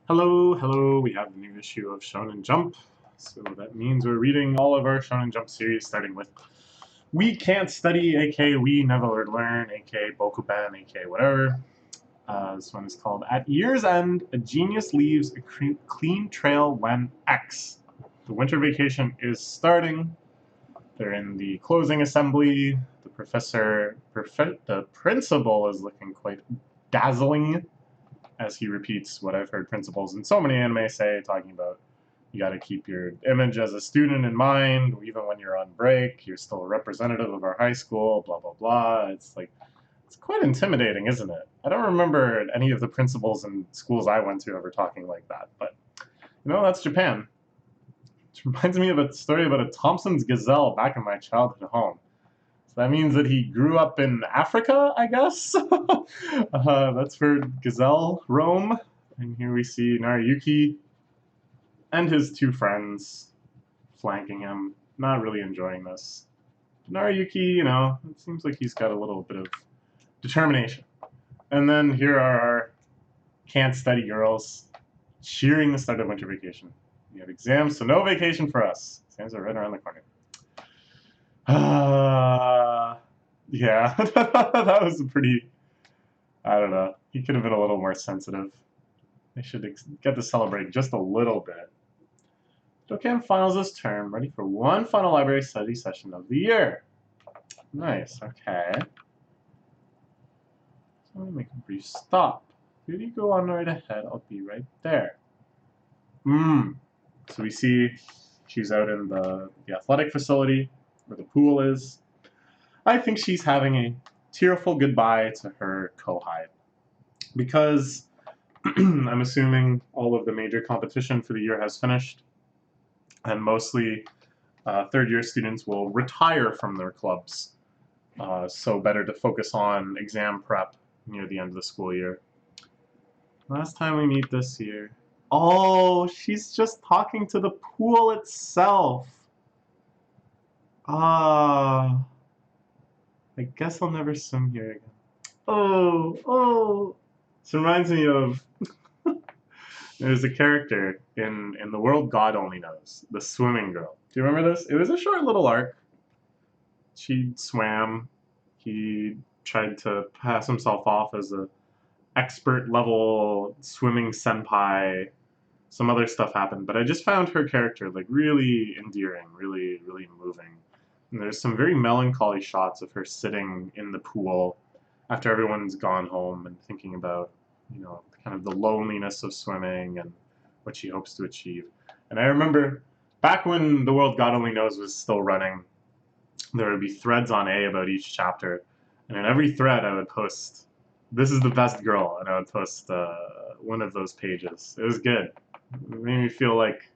Hello, hello, we have a new issue of Shonen Jump. So that means we're reading all of our Shonen Jump series, starting with We Can't Study, aka We Never Learn, aka Bokuben, aka whatever. This one is called At Year's End, a Genius Leaves a Clean Trail When X. The winter vacation is starting. They're in the closing assembly. The principal is looking quite dazzling, as he repeats what I've heard principals in so many anime say, talking about you got to keep your image as a student in mind, even when you're on break, you're still a representative of our high school, blah, blah, blah. It's quite intimidating, isn't it? I don't remember any of the principals in schools I went to ever talking like that, but that's Japan. It reminds me of a story about a Thompson's gazelle back in my childhood home. So that means that he grew up in Africa, I guess? That's where gazelle roam. And here we see Narayuki and his two friends flanking him, not really enjoying this. Narayuki, it seems like he's got a little bit of determination. And then here are our Cant Study girls cheering the start of winter vacation. We have exams, so no vacation for us. Exams are right around the corner. Yeah, that was a pretty, I don't know, he could have been a little more sensitive. They should get to celebrate just a little bit. Dokkan finals this term, ready for one final library study session of the year. Nice, okay. So I'm going to make a brief stop. Here you go on right ahead, I'll be right there. So we see she's out in the athletic facility where the pool is. I think she's having a tearful goodbye to her kohai, because I'm assuming all of the major competition for the year has finished, and mostly third-year students will retire from their clubs, so better to focus on exam prep near the end of the school year. Last time we meet this year. Oh, she's just talking to the pool itself. I guess I'll never swim here again. Oh. This reminds me of there's a character in The World God Only Knows, the swimming girl. Do you remember this? It was a short little arc. She swam. He tried to pass himself off as a expert level swimming senpai. Some other stuff happened, but I just found her character really endearing, really, really moving. And there's some very melancholy shots of her sitting in the pool after everyone's gone home and thinking about, kind of the loneliness of swimming and what she hopes to achieve. And I remember back when The World God Only Knows was still running, there would be threads on A about each chapter, and in every thread I would post, "This is the best girl," and I would post one of those pages. It was good. It made me feel like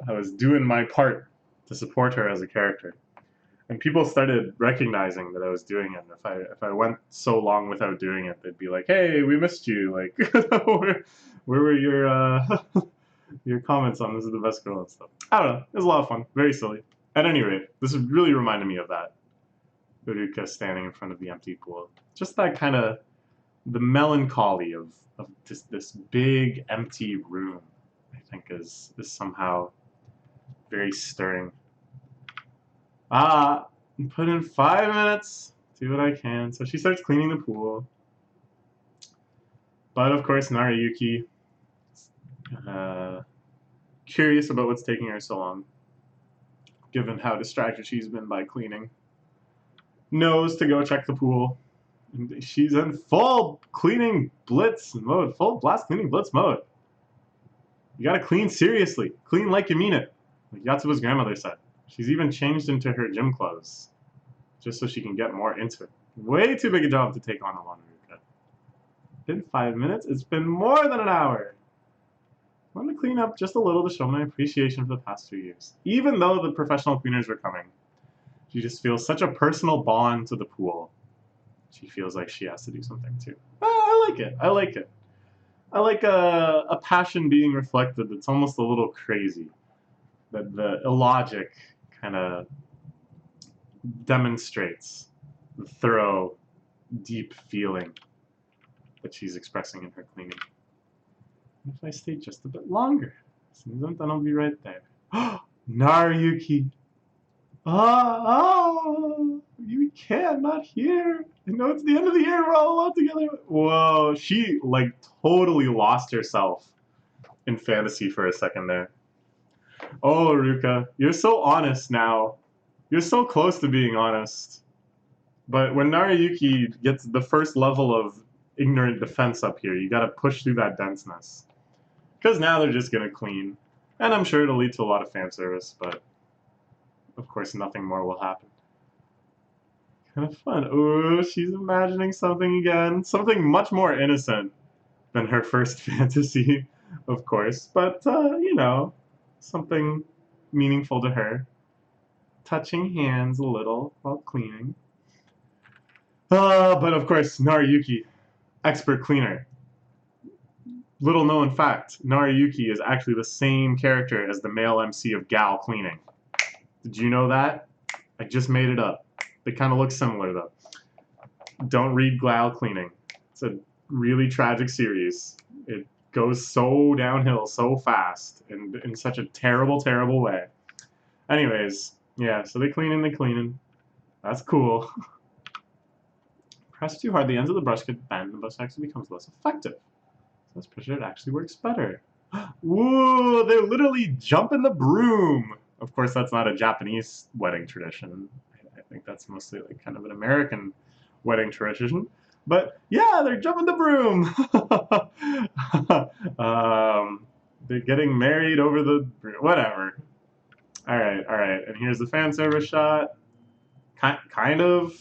I was doing my part to support her as a character. And people started recognizing that I was doing it. If I went so long without doing it, they'd be like, "Hey, we missed you. Like, where were your your comments on this is the best girl and stuff?" I don't know. It was a lot of fun. Very silly. At any rate, this really reminded me of that. Uruka standing in front of the empty pool. Just that kind of the melancholy of just this big empty room, I think is somehow very stirring. Put in 5 minutes, do what I can. So she starts cleaning the pool. But of course, Narayuki, curious about what's taking her so long, given how distracted she's been by cleaning, knows to go check the pool. And she's in full cleaning blitz mode, full blast cleaning blitz mode. You gotta clean seriously. Clean like you mean it. Like Yatsuba's grandmother said. She's even changed into her gym clothes, just so she can get more into it. Way too big a job to take on alone, Ruka. Been 5 minutes? It's been more than an hour. I want to clean up just a little to show my appreciation for the past 2 years. Even though the professional cleaners were coming, she just feels such a personal bond to the pool. She feels like she has to do something too. I like it. I like it. I like a passion being reflected that's almost a little crazy. That the illogic kind of demonstrates the thorough, deep feeling that she's expressing in her cleaning. If I stay just a bit longer. As soon as I'm done, I'll be right there. Naruyuki! You can't, not here. I know it's the end of the year, we're all alone together. Whoa, she like totally lost herself in fantasy for a second there. Oh, Ruka, you're so honest now. You're so close to being honest. But when Naruyuki gets the first level of ignorant defense up here, you gotta push through that denseness. Because now they're just gonna clean. And I'm sure it'll lead to a lot of fan service, but of course nothing more will happen. Kind of fun. Ooh, she's imagining something again. Something much more innocent than her first fantasy, of course. But, you know, something meaningful to her. Touching hands a little while cleaning. But of course, Naruyuki, expert cleaner. Little known fact, Naruyuki is actually the same character as the male MC of Gal Cleaning. Did you know that? I just made it up. They kind of look similar though. Don't read Gal Cleaning. It's a really tragic series. It goes so downhill so fast and in such a terrible, terrible way. Anyways, yeah, so they cleaning. That's cool. Press too hard, the ends of the brush get bent, and the brush actually becomes less effective. So let's push it actually works better. Whoa, they literally jump in the broom. Of course, that's not a Japanese wedding tradition. I think that's mostly like kind of an American wedding tradition. But yeah, they're jumping the broom. They're getting married over the broom. Whatever. All right. And here's the fan service shot. Kind of.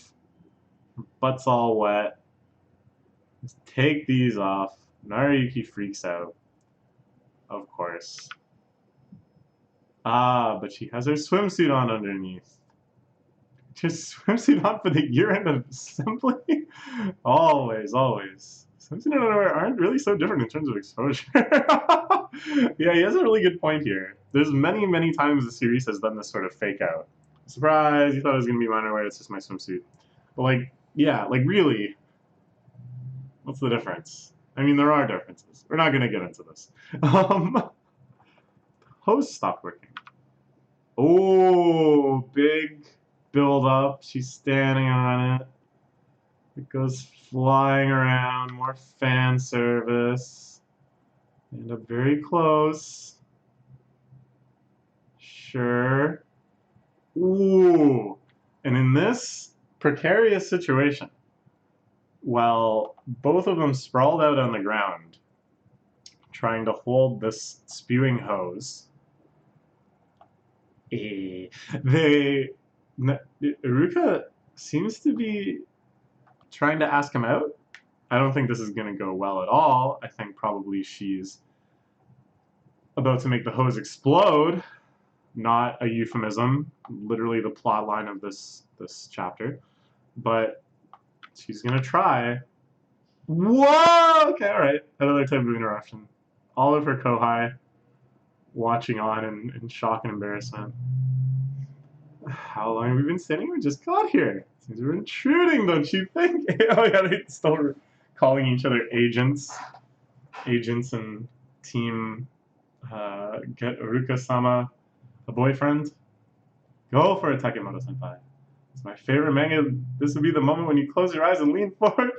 Butt's all wet. Just take these off. Naruyuki freaks out. Of course. But she has her swimsuit on underneath. Just swimsuit on for the year-end assembly? Always. Swimsuit and underwear aren't really so different in terms of exposure. Yeah, he has a really good point here. There's many times the series has done this sort of fake out. Surprise, you thought it was going to be my underwear, it's just my swimsuit. But like, yeah, like really, what's the difference? I mean, there are differences. We're not going to get into this. Hose stopped working. Oh, big build up. She's standing on it. It goes flying around. More fan service. End up very close. Sure. Ooh. And in this precarious situation, while both of them sprawled out on the ground, trying to hold this spewing hose, Iruka seems to be trying to ask him out. I don't think this is going to go well at all. I think probably she's about to make the hose explode. Not a euphemism, literally the plot line of this chapter. But she's going to try. Whoa! Okay, all right. Another type of interruption. All of her kohai watching on in shock and embarrassment. How long have we been standing? We just got here. Seems we're intruding, don't you think? Oh yeah, they're still calling each other agents. Agents and team get Uruka-sama a boyfriend. Go for it, Takemoto-senpai. It's my favorite manga. This would be the moment when you close your eyes and lean forward.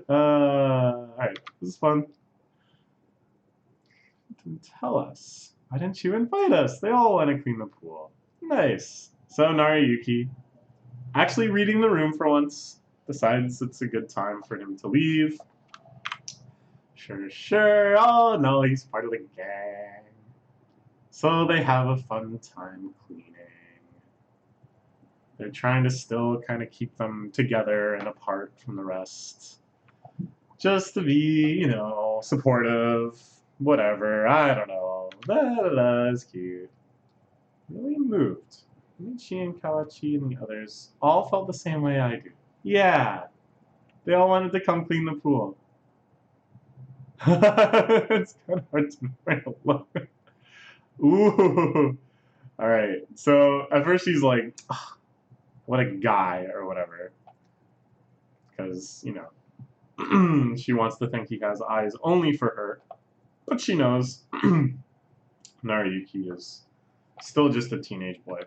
Alright, this is fun. Didn't tell us. Why didn't you invite us? They all want to clean the pool. Nice. So Naruyuki, actually reading the room for once, decides it's a good time for him to leave. Sure. Oh no, he's part of the gang. So they have a fun time cleaning. They're trying to still kind of keep them together and apart from the rest. Just to be, you know, supportive, whatever, I don't know. It's cute. Really moved. Michi and Kawachi and the others all felt the same way I do. Yeah. They all wanted to come clean the pool. It's kind of hard to find a look. Ooh. Alright. So at first she's like, oh, what a guy or whatever. Because, you know, She wants to think he has eyes only for her, but she knows Naruyuki is still just a teenage boy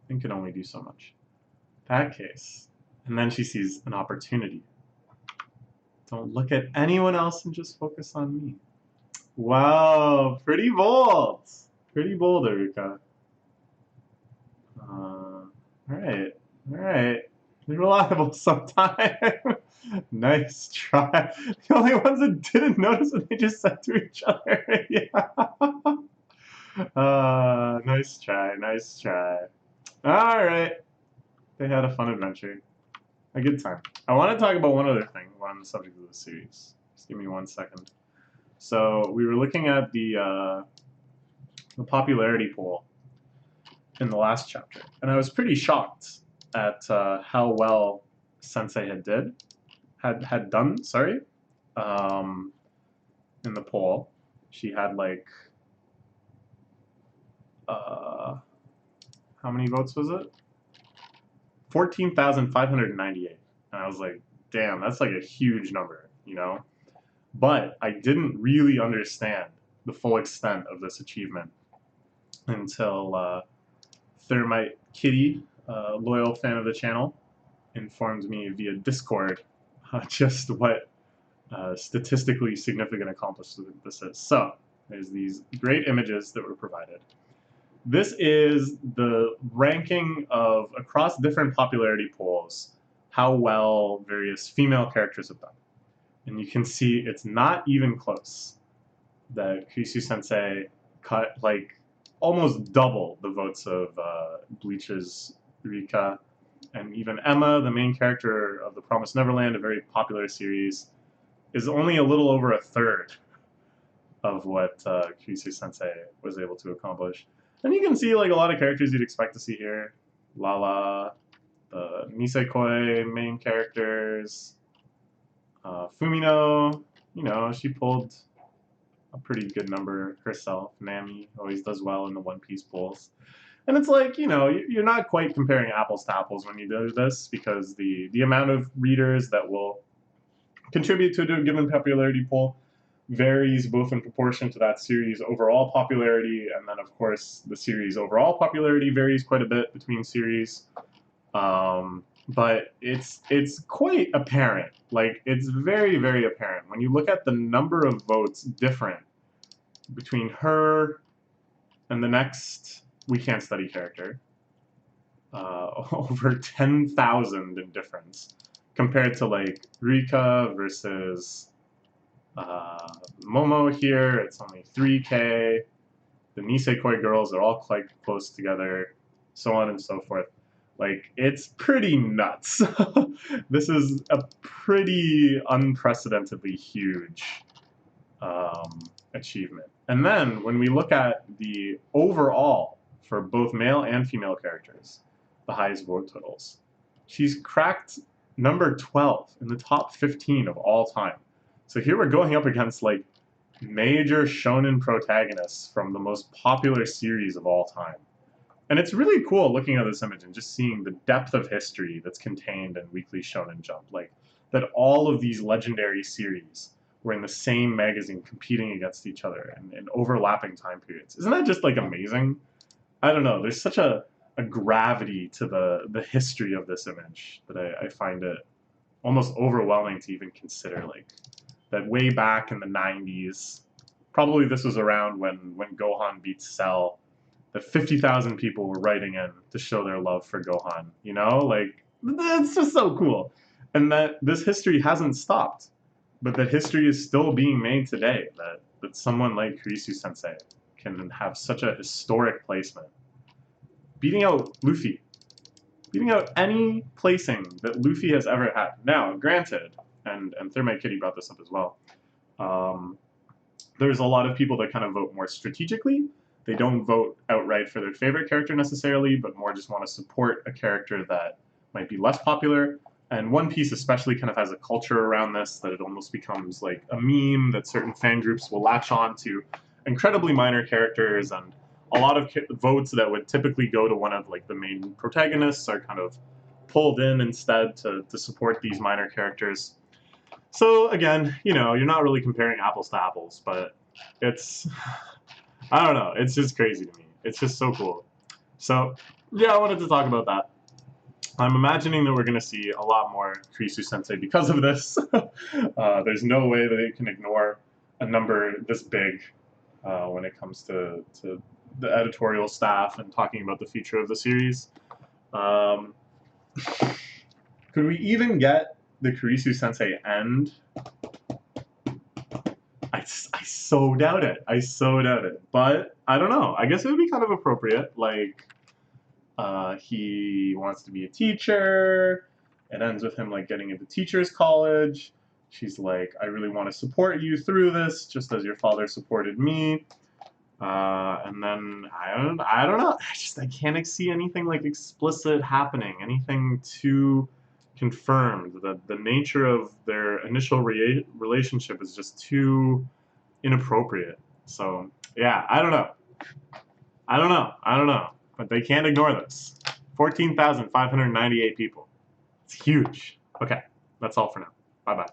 and can only do so much. That case. And then she sees an opportunity. Don't look at anyone else and just focus on me. Wow, pretty bold. Pretty bold, Erika. Alright, alright. You're reliable sometimes. Nice try. The only ones that didn't notice what they just said to each other. Yeah. Nice try, nice try. Alright. They had a fun adventure. A good time. I want to talk about one other thing on the subject of the series. Just give me 1 second. So we were looking at the popularity poll in the last chapter, and I was pretty shocked at how well Sensei had done. Sorry, in the poll, she had like how many votes was it? 14,598, and I was like, damn, that's like a huge number, you know. But I didn't really understand the full extent of this achievement until Thermite Kitty, a loyal fan of the channel, informed me via Discord just what statistically significant accomplishment this is. So, there's these great images that were provided. This is the ranking of, across different popularity polls, how well various female characters have done. And you can see it's not even close. That Kurisu Sensei cut like almost double the votes of Bleach's Rika, and even Emma, the main character of The Promised Neverland, a very popular series, is only a little over a third of what Kurisu Sensei was able to accomplish. And you can see like a lot of characters you'd expect to see here. Lala, the Nisekoi main characters, Fumino, you know, she pulled a pretty good number herself. Nami always does well in the One Piece polls. And it's like, you know, you're not quite comparing apples to apples when you do this, because the amount of readers that will contribute to a given popularity poll varies both in proportion to that series' overall popularity, and then, of course, the series' overall popularity varies quite a bit between series. But it's quite apparent. Like, it's very, very apparent. When you look at the number of votes different between her and the next We Can't Study character, over 10,000 in difference, compared to, like, Rika versus Momo here, it's only 3K. The Nisekoi girls are all quite close together, so on and so forth. Like, it's pretty nuts. This is a pretty unprecedentedly huge achievement. And then, when we look at the overall for both male and female characters, the highest vote totals, she's cracked number 12 in the top 15 of all time. So here we're going up against like major shonen protagonists from the most popular series of all time. And it's really cool looking at this image and just seeing the depth of history that's contained in Weekly Shonen Jump. Like, that all of these legendary series were in the same magazine competing against each other in overlapping time periods. Isn't that just like amazing? I don't know, there's such a gravity to the history of this image that I find it almost overwhelming to even consider. Like, that way back in the 90s, probably this was around when Gohan beat Cell, that 50,000 people were writing in to show their love for Gohan, you know? Like, it's just so cool. And that this history hasn't stopped, but that history is still being made today, that someone like Kurisu Sensei can have such a historic placement. Beating out Luffy. Beating out any placing that Luffy has ever had. Now, granted, and Thermite Kitty brought this up as well, there's a lot of people that kind of vote more strategically. They don't vote outright for their favorite character necessarily, but more just want to support a character that might be less popular. And One Piece especially kind of has a culture around this, that it almost becomes like a meme that certain fan groups will latch on to incredibly minor characters, and a lot of votes that would typically go to one of like the main protagonists are kind of pulled in instead to support these minor characters. So again, you know, you're not really comparing apples to apples, but it's, I don't know, it's just crazy to me. It's just so cool. So yeah, I wanted to talk about that. I'm imagining that we're going to see a lot more Kurisu Sensei because of this. There's no way that they can ignore a number this big when it comes to the editorial staff and talking about the future of the series. Um, could we even get the Kurisu Sensei end? I so doubt it. I so doubt it. But I don't know. I guess it would be kind of appropriate. Like, he wants to be a teacher. It ends with him like getting into teachers college. She's like, I really want to support you through this, just as your father supported me. And then I don't know. I can't see anything like explicit happening. Anything too confirmed. The nature of their initial relationship is just too inappropriate. So yeah, I don't know. I don't know. But they can't ignore this. 14,598 people. It's huge. Okay, that's all for now. Bye bye.